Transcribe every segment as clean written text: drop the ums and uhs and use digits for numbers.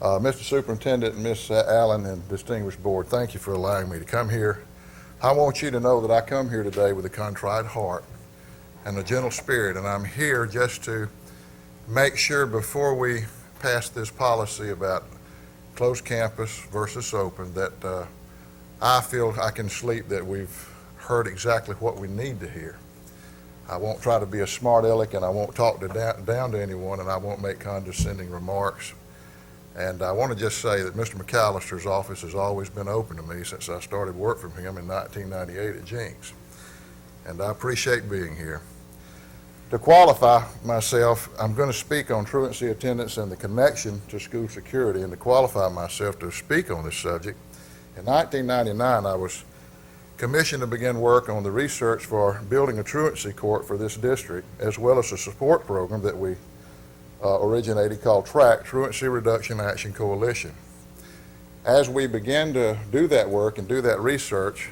Mr. Superintendent and Ms. Allen and distinguished board, thank you for allowing me to come here. I want you to know that I come here today with a contrite heart and a gentle spirit, and I'm here just to make sure before we pass this policy about closed campus versus open that I feel I can sleep that we've heard exactly what we need to hear. I won't try to be a smart aleck, and I won't talk down to anyone, and I won't make condescending remarks. And I want to just say that Mr. McAllister's office has always been open to me since I started work from him in 1998 at Jenks. And I appreciate being here. To qualify myself, I'm going to speak on truancy attendance and the connection to school security. And to qualify myself to speak on this subject, in 1999 I was commissioned to begin work on the research for building a truancy court for this district, as well as a support program that we originated called TRAC, Truancy Reduction Action Coalition. As we began to do that work and do that research,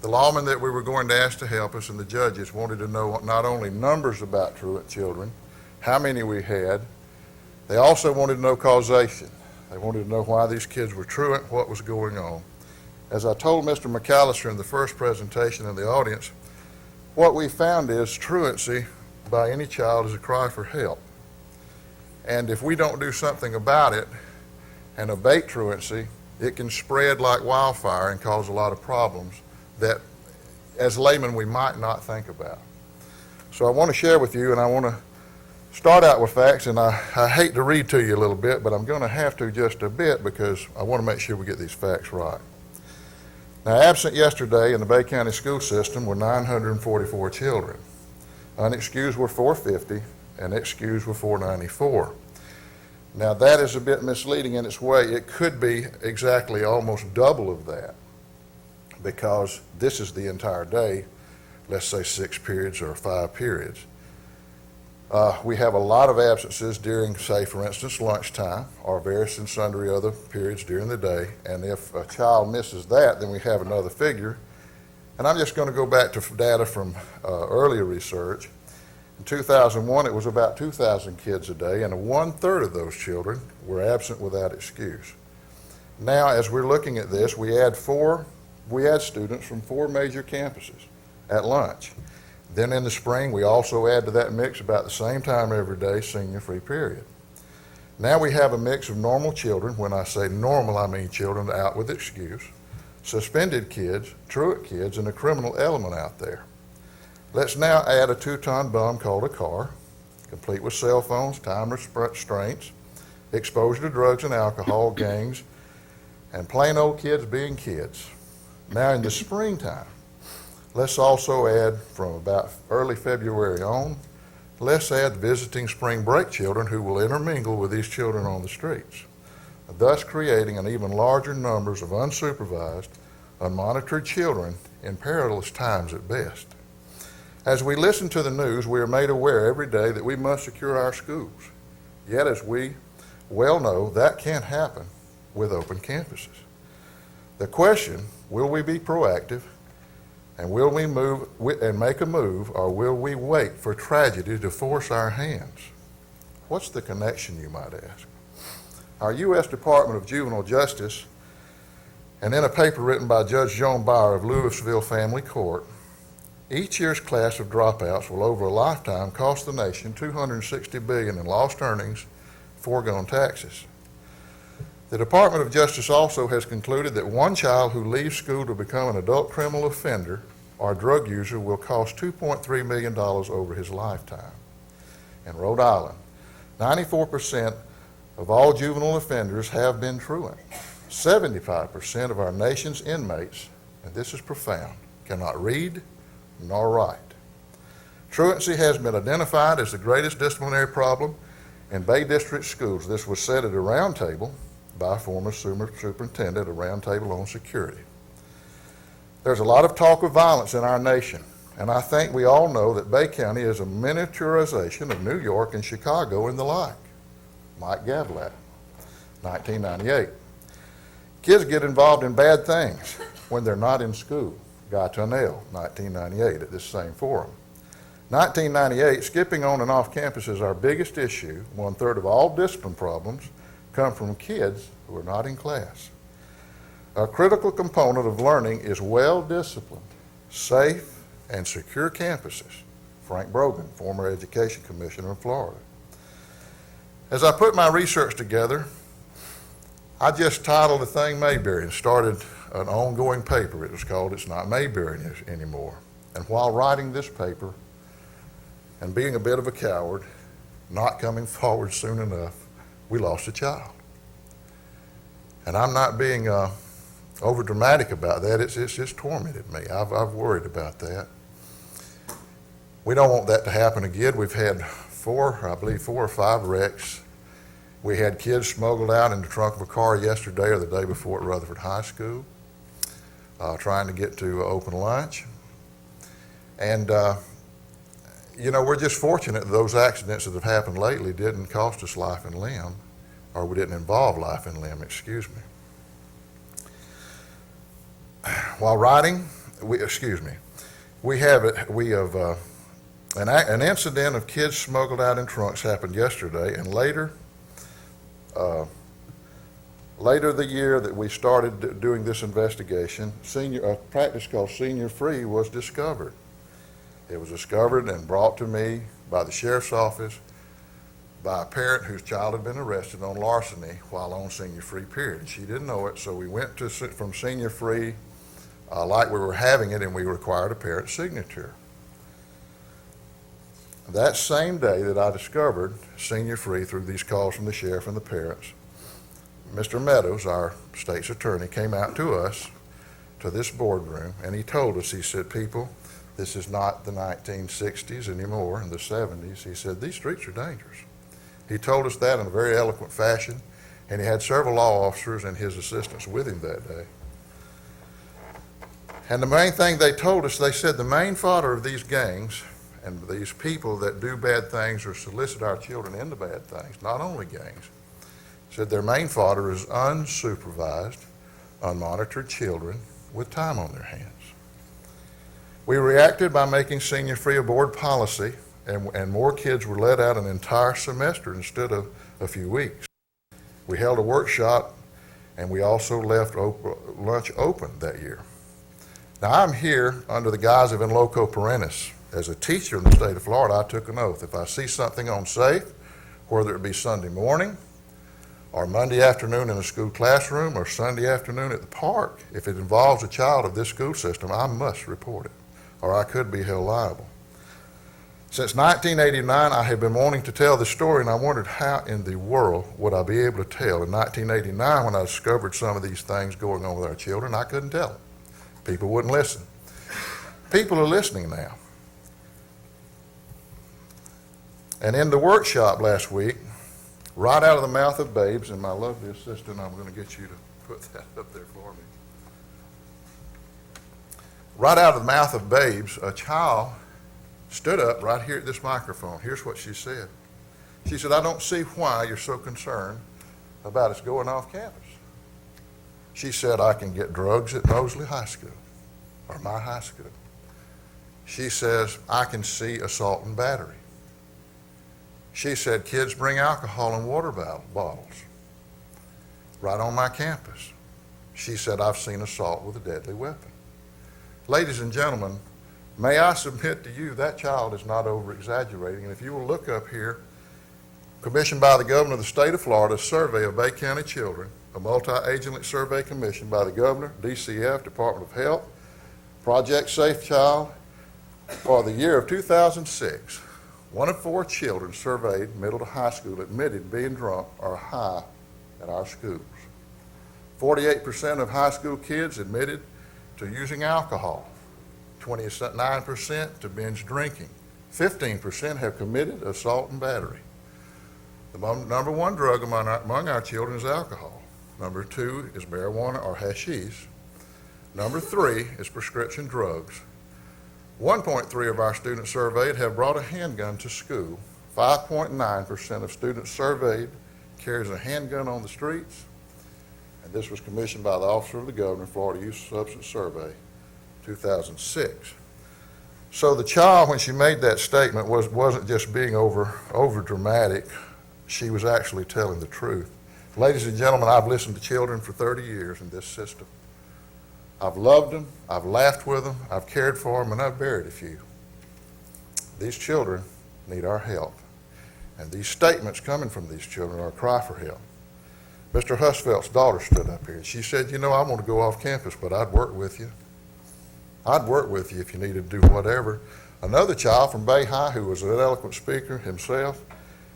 the lawmen that we were going to ask to help us and the judges wanted to know not only numbers about truant children, how many we had, they also wanted to know causation. They wanted to know why these kids were truant, what was going on. As I told Mr. McAllister in the first presentation in the audience, what we found is truancy by any child is a cry for help. And if we don't do something about it and abate truancy, it can spread like wildfire and cause a lot of problems that as laymen we might not think about. So I want to share with you, and I want to start out with facts, and I hate to read to you a little bit, but I'm going to have to just a bit because I want to make sure we get these facts right. Now, absent yesterday in the Bay County school system were 944 children. Unexcused were 450, and excused were 494. Now that is a bit misleading in its way. It could be exactly almost double of that because this is the entire day, let's say 6 periods or 5 periods. We have a lot of absences during, say, for instance, lunchtime or various and sundry other periods during the day, and if a child misses that, then we have another figure. And I'm just going to go back to data from earlier research. In 2001, it was about 2,000 kids a day, and 1/3 of those children were absent without excuse. Now, as we're looking at this, we add students from 4 major campuses at lunch. Then in the spring, we also add to that mix about the same time every day, senior free period. Now we have a mix of normal children. When I say normal, I mean children out with excuse, suspended kids, truant kids, and a criminal element out there. Let's now add a 2-ton bum called a car, complete with cell phones, time restraints, exposure to drugs and alcohol, gangs, and plain old kids being kids. Now in the springtime, let's also add from about early February on, let's add visiting spring break children who will intermingle with these children on the streets, thus creating an even larger numbers of unsupervised, unmonitored children in perilous times at best. As we listen to the news, we are made aware every day that we must secure our schools. Yet, as we well know, that can't happen with open campuses. The question, will we be proactive, and will we move and make a move, or will we wait for tragedy to force our hands? What's the connection, you might ask? Our U.S. Department of Juvenile Justice, and in a paper written by Judge Joan Bauer of Louisville Family Court, each year's class of dropouts will over a lifetime cost the nation $260 billion in lost earnings, foregone taxes. The Department of Justice also has concluded that one child who leaves school to become an adult criminal offender or drug user will cost $2.3 million over his lifetime. In Rhode Island, 94% of all juvenile offenders have been truant. 75% of our nation's inmates, and this is profound, cannot read nor write. Truancy has been identified as the greatest disciplinary problem in Bay District schools. This was said at a roundtable by former superintendent, a roundtable on security. There's a lot of talk of violence in our nation, and I think we all know that Bay County is a miniaturization of New York and Chicago and the like. Mike Gavlat, 1998. Kids get involved in bad things when they're not in school. Guy Tunnell, 1998, at this same forum. 1998, skipping on and off campus is our biggest issue. 1/3 of all discipline problems come from kids who are not in class. A critical component of learning is well-disciplined, safe, and secure campuses. Frank Brogan, former Education Commissioner in Florida. As I put my research together, I just titled the thing Mayberry and started an ongoing paper. It was called It's Not Mayberry Anymore. And while writing this paper and being a bit of a coward, not coming forward soon enough, we lost a child. And I'm not being over dramatic about that. It's just tormented me. I've worried about that. We don't want that to happen again. We've had four or five wrecks. We had kids smuggled out in the trunk of a car yesterday or the day before at Rutherford High School, trying to get to open lunch. And, we're just fortunate that those accidents that have happened lately didn't cost us life and limb, or we didn't involve life and limb, excuse me. While riding, we have an incident of kids smuggled out in trunks happened yesterday, and later the year that we started doing this investigation, a practice called Senior Free was discovered. It was discovered and brought to me by the sheriff's office by a parent whose child had been arrested on larceny while on Senior Free period. She didn't know it, so we went from Senior Free like we were having it, and we required a parent's signature. That same day that I discovered Senior Free through these calls from the sheriff and the parents, Mr. Meadows, our state's attorney, came out to us, to this boardroom, and he told us, he said, people, this is not the 1960s anymore, in the 70s. He said, these streets are dangerous. He told us that in a very eloquent fashion, and he had several law officers and his assistants with him that day. And the main thing they told us, they said the main fodder of these gangs and these people that do bad things or solicit our children into bad things, not only gangs, said their main fodder is unsupervised, unmonitored children with time on their hands. We reacted by making Senior Free a board policy, and more kids were let out an entire semester instead of a few weeks. We held a workshop, and we also left lunch open that year. Now, I'm here under the guise of in loco parentis. As a teacher in the state of Florida, I took an oath. If I see something on SAFE, whether it be Sunday morning or Monday afternoon in a school classroom or Sunday afternoon at the park, if it involves a child of this school system, I must report it, or I could be held liable. Since 1989, I have been wanting to tell this story, and I wondered how in the world would I be able to tell. In 1989, when I discovered some of these things going on with our children, I couldn't tell it. People wouldn't listen. People are listening now. And in the workshop last week, right out of the mouth of babes, and my lovely assistant, I'm going to get you to put that up there for me. Right out of the mouth of babes, a child stood up right here at this microphone. Here's what she said. She said, I don't see why you're so concerned about us going off campus. She said, I can get drugs at Mosley High School, or my high school. She says, I can see assault and battery. She said, kids bring alcohol and water bottles right on my campus. She said, I've seen assault with a deadly weapon. Ladies and gentlemen, may I submit to you that child is not over-exaggerating. And if you will look up here, commissioned by the governor of the state of Florida, a survey of Bay County children, a multi-agency survey commissioned by the governor, DCF, Department of Health, Project Safe Child, for the year of 2006. 1 in 4 children surveyed middle to high school admitted being drunk or high at our schools. 48% of high school kids admitted to using alcohol. 29% to binge drinking. 15% have committed assault and battery. The number one drug among our children is alcohol. Number 2 is marijuana or hashish. Number 3 is prescription drugs. 1.3 of our students surveyed have brought a handgun to school. 5.9% of students surveyed carries a handgun on the streets. And this was commissioned by the Office of the Governor, Florida Youth Substance Survey, 2006. So the child, when she made that statement, wasn't just being over dramatic. She was actually telling the truth. Ladies and gentlemen, I've listened to children for 30 years in this system. I've loved them, I've laughed with them, I've cared for them, and I've buried a few. These children need our help. And these statements coming from these children are a cry for help. Mr. Husfeld's daughter stood up here. She said, you know, I want to go off campus, but I'd work with you. I'd work with you if you needed to do whatever. Another child from Bay High, who was an eloquent speaker himself,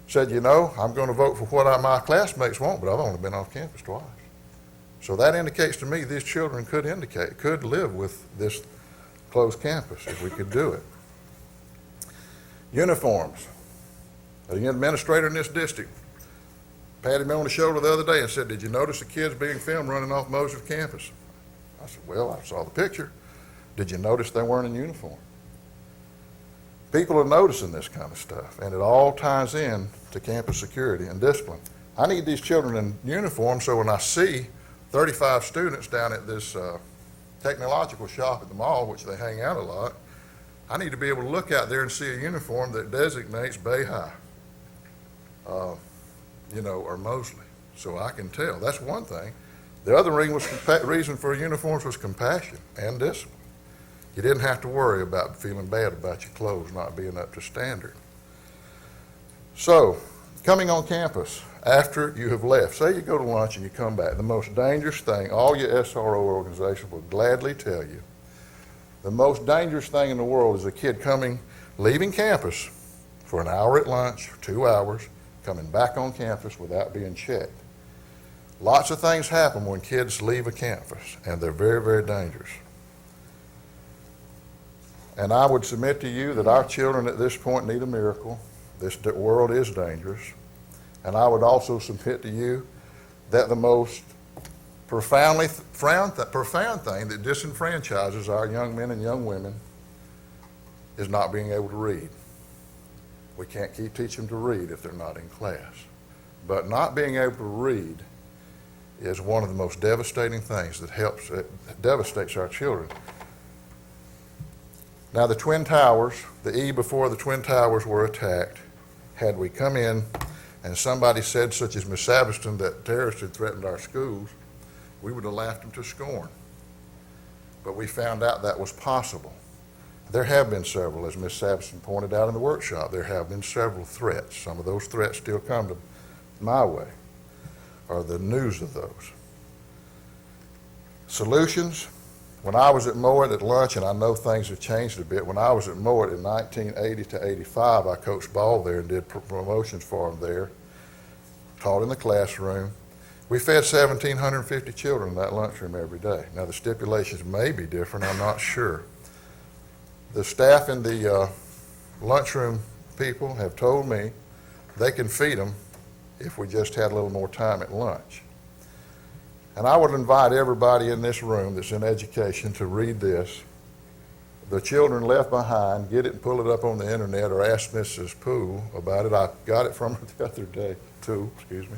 said, you know, I'm going to vote for what my classmates want, but I've only been off campus twice. So that indicates to me these children could live with this closed campus if we could do it. Uniforms. The administrator in this district patted me on the shoulder the other day and said, did you notice the kids being filmed running off Moses campus? I said, well, I saw the picture. Did you notice they weren't in uniform? People are noticing this kind of stuff, and it all ties in to campus security and discipline. I need these children in uniform so when I see 35 students down at this technological shop at the mall, which they hang out a lot, I need to be able to look out there and see a uniform that designates Bay High, or Mosley, so I can tell. That's one thing. The other reason for uniforms was compassion and discipline. You didn't have to worry about feeling bad about your clothes not being up to standard. So, coming on campus after you have left, say you go to lunch and you come back, the most dangerous thing, all your SRO organizations will gladly tell you, the most dangerous thing in the world is a kid leaving campus for an hour at lunch, 2 hours, coming back on campus without being checked. Lots of things happen when kids leave a campus, and they're very, very dangerous. And I would submit to you that our children at this point need a miracle. This world is dangerous. And I would also submit to you that the most profound thing that disenfranchises our young men and young women is not being able to read. We can't keep teaching them to read if they're not in class. But not being able to read is one of the most devastating things that devastates our children. Now the Twin Towers, the eve before the Twin Towers were attacked, had we come in and somebody said, such as Miss Saveston, that terrorists had threatened our schools, we would have laughed them to scorn. But we found out that was possible. There have been several, as Miss Saveston pointed out in the workshop, there have been several threats. Some of those threats still come to my way, or the news of those. Solutions. When I was at Mowat at lunch, and I know things have changed a bit, when I was at Mowat in 1980 to 85, I coached ball there and did promotions for them there, taught in the classroom. We fed 1,750 children in that lunchroom every day. Now the stipulations may be different, I'm not sure. The staff and the lunchroom people have told me they can feed them if we just had a little more time at lunch. And I would invite everybody in this room that's in education to read this. The Children Left Behind, get it and pull it up on the internet or ask Mrs. Poole about it. I got it from her the other day, too, excuse me.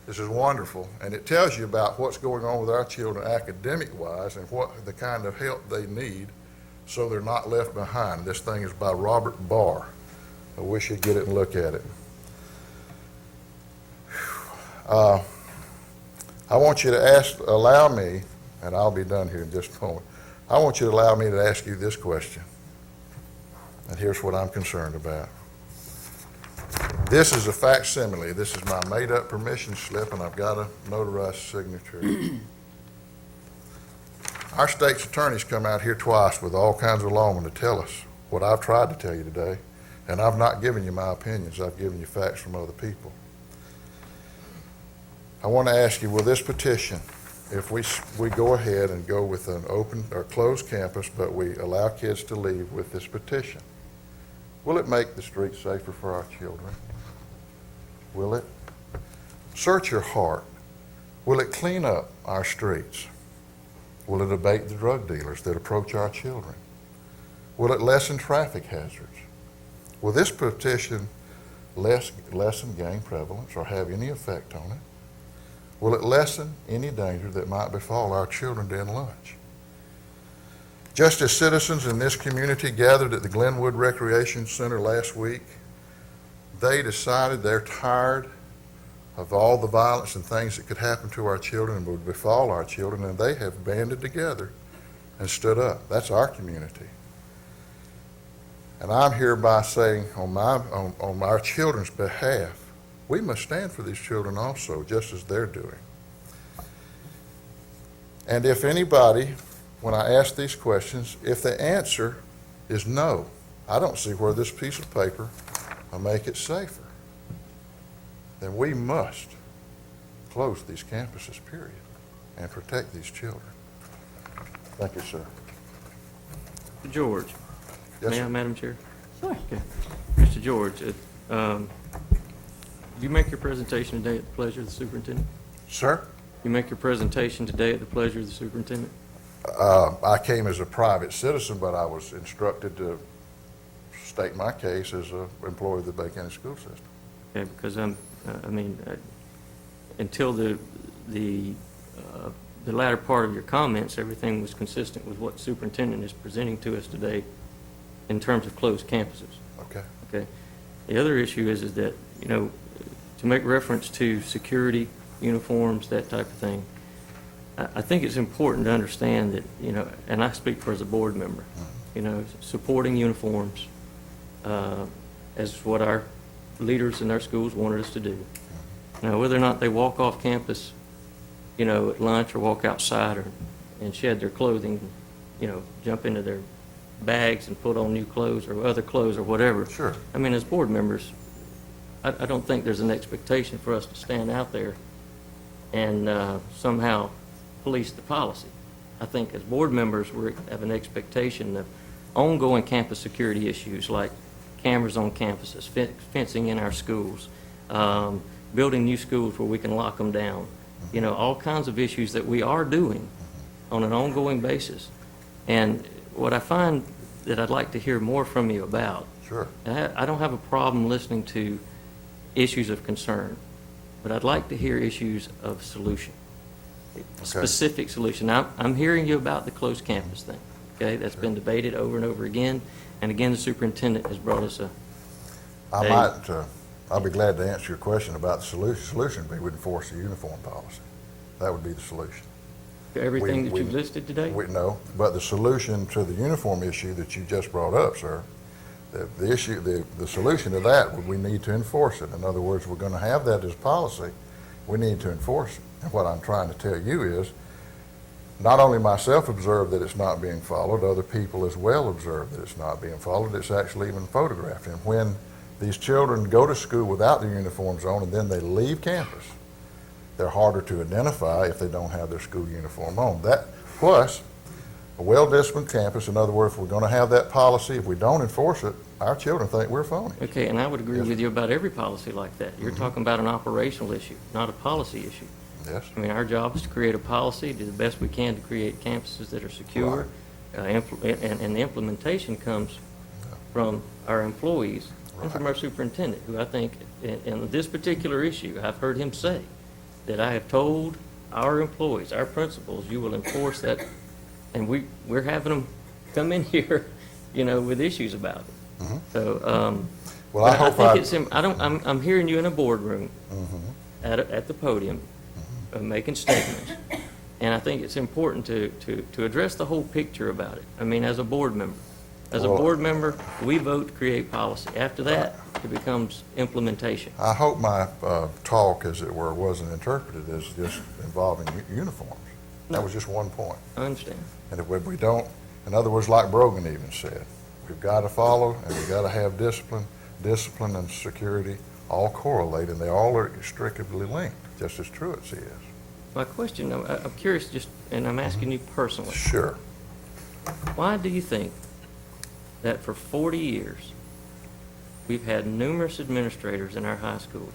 This is wonderful, and it tells you about what's going on with our children academic-wise and what the kind of help they need so they're not left behind. This thing is by Robert Barr. I wish you'd get it and look at it. I want you to allow me, and I'll be done here in just a moment. I want you to allow me to ask you this question. And here's what I'm concerned about. This is a facsimile. This is my made-up permission slip, and I've got a notarized signature. Our state's attorneys come out here twice with all kinds of lawmen to tell us what I've tried to tell you today, and I've not given you my opinions. I've given you facts from other people. I want to ask you, will this petition, if we go ahead and go with an open or closed campus, but we allow kids to leave with this petition, will it make the streets safer for our children? Will it? Search your heart. Will it clean up our streets? Will it abate the drug dealers that approach our children? Will it lessen traffic hazards? Will this petition lessen gang prevalence or have any effect on it? Will it lessen any danger that might befall our children during lunch? Just as citizens in this community gathered at the Glenwood Recreation Center last week, they decided they're tired of all the violence and things that could happen to our children and would befall our children, and they have banded together and stood up. That's our community. And I'm hereby saying on our children's behalf, we must stand for these children also, just as they're doing. And if anybody, when I ask these questions, if the answer is no, I don't see where this piece of paper will make it safer, then we must close these campuses, period, and protect these children. Thank you, sir. George. Yes, May I, sir. Madam Chair? Sure. Okay. Mr. George, you make your presentation today at the pleasure of the superintendent? Sir? You make your presentation today at the pleasure of the superintendent? I came as a private citizen, but I was instructed to state my case as an employee of the Bay County School System. Okay, because until the latter part of your comments, everything was consistent with what the superintendent is presenting to us today in terms of closed campuses. Okay. Okay. The other issue is that, you know, to make reference to security, uniforms, that type of thing, I think it's important to understand that, you know, and I speak for as a board member, you know, supporting uniforms as what our leaders in our schools wanted us to do. Now, whether or not they walk off campus, you know, at lunch or walk outside and shed their clothing, you know, jump into their bags and put on new clothes or other clothes or whatever. Sure. I mean, as board members, I don't think there's an expectation for us to stand out there and somehow police the policy. I think as board members, we have an expectation of ongoing campus security issues like cameras on campuses, fencing in our schools, building new schools where we can lock them down, you know, all kinds of issues that we are doing on an ongoing basis. And what I find that I'd like to hear more from you about, Sure. I don't have a problem listening to issues of concern, but I'd like to hear issues of solution, specific solution. I'm hearing you about the closed campus thing, okay? That's been debated over and over again, and again, the superintendent has brought us I'll be glad to answer your question about the solution. Solution would be we'd enforce the uniform policy. That would be the solution. everything that we- you've listed today. No, but the solution to the uniform issue that you just brought up, sir, the solution to that, we need to enforce it. In other words, we're going to have that as policy. We need to enforce it. And what I'm trying to tell you is, not only myself observe that it's not being followed, other people as well observe that it's not being followed. It's actually even photographed. And when these children go to school without their uniforms on and then they leave campus, they're harder to identify if they don't have their school uniform on. That plus a well-disciplined campus. In other words, if we're going to have that policy, if we don't enforce it, our children think we're phony. Okay, and I would agree Yes. with you about every policy like that. You're talking about an operational issue, not a policy issue. Yes. I mean, our job is to create a policy, do the best we can to create campuses that are secure, and the implementation comes from our employees and from our superintendent, who I think, in this particular issue, I've heard him say that I have told our employees, our principals, you will enforce that, and we're having them come in here, you know, with issues about it. So, Well, I but hope think it's, I'm hearing you in a boardroom Mm-hmm. at the podium, making statements. And I think it's important to address the whole picture about it. I mean, as a board member. As a Well- board member, we vote to create policy. After that, it becomes implementation. I hope my talk, as it were, wasn't interpreted as just involving uniforms. That was just one point. I understand. And if we don't, in other words, like Brogan even said, we've got to follow and we've got to have discipline. Discipline and security all correlate, and they all are inextricably linked, just as Truitt's is. My question, I'm curious, and I'm asking you personally, Sure. why do you think that for 40 years, we've had numerous administrators in our high schools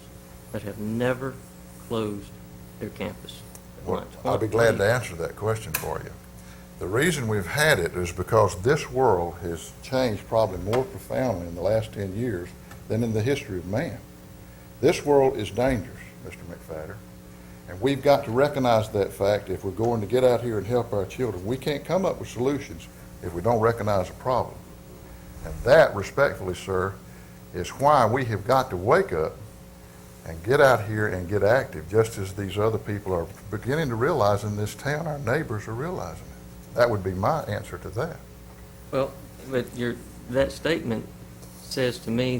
that have never closed their campus at Well, lunch? I'll be glad to answer that question for you. The reason we've had it is because this world has changed probably more profoundly in the last 10 years than in the history of man. This world is dangerous, Mr. McFadder, and we've got to recognize that fact if we're going to get out here and help our children. We can't come up with solutions if we don't recognize a problem. And that, respectfully, sir, is why we have got to wake up and get out here and get active, just as these other people are beginning to realize in this town, our neighbors are realizing it. That would be my answer to that. Well, but that statement says to me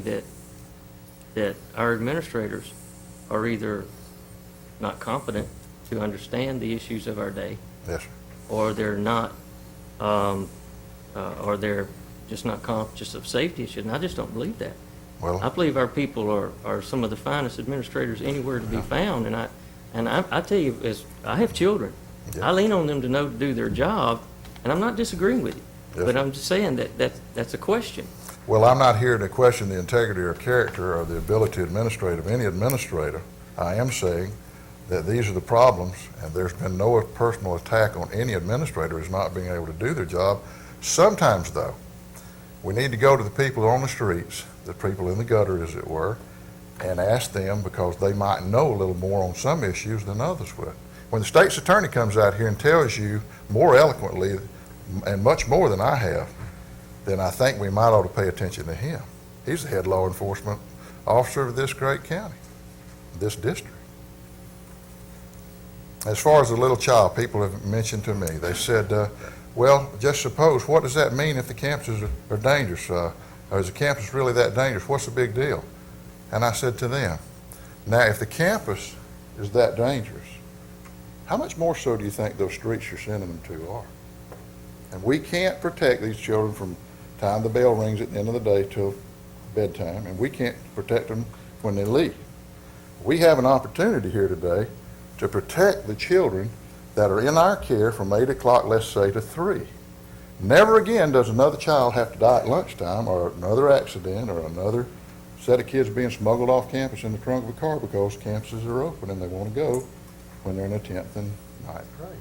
that our administrators are either not competent to understand the issues of our day, Yes, sir. or they're not, or they're just not conscious of safety issues, and I just don't believe that. I Well, believe our people are some of the finest administrators anywhere to be found, and I tell you, I have children. Yeah. I lean on them to know to do their job, and I'm not disagreeing with you, Yes, but sir. I'm just saying that's a question. well, I'm not here to question the integrity or character or the ability of any administrator. I am saying that these are the problems, and there's been no personal attack on any administrator as not being able to do their job. Sometimes, though, we need to go to the people on the streets, the people in the gutter, as it were, and ask them, because they might know a little more on some issues than others would. When the state's attorney comes out here and tells you more eloquently and much more than I have, then I think we might ought to pay attention to him. He's the head law enforcement officer of this great county, this district. As far as the little child, people have mentioned to me, they said, well, just suppose, what does that mean if the campuses are dangerous? Or is the campus really that dangerous? What's the big deal? And I said to them, now, if the campus is that dangerous, how much more so do you think those streets you're sending them to are? And we can't protect these children from time the bell rings at the end of the day till bedtime, and we can't protect them when they leave. We have an opportunity here today to protect the children that are in our care from 8 o'clock, let's say, to 3. Never again does another child have to die at lunchtime, or another accident, or another set of kids being smuggled off campus in the trunk of a car because campuses are open and they want to go when they're in the 10th and 9th grade.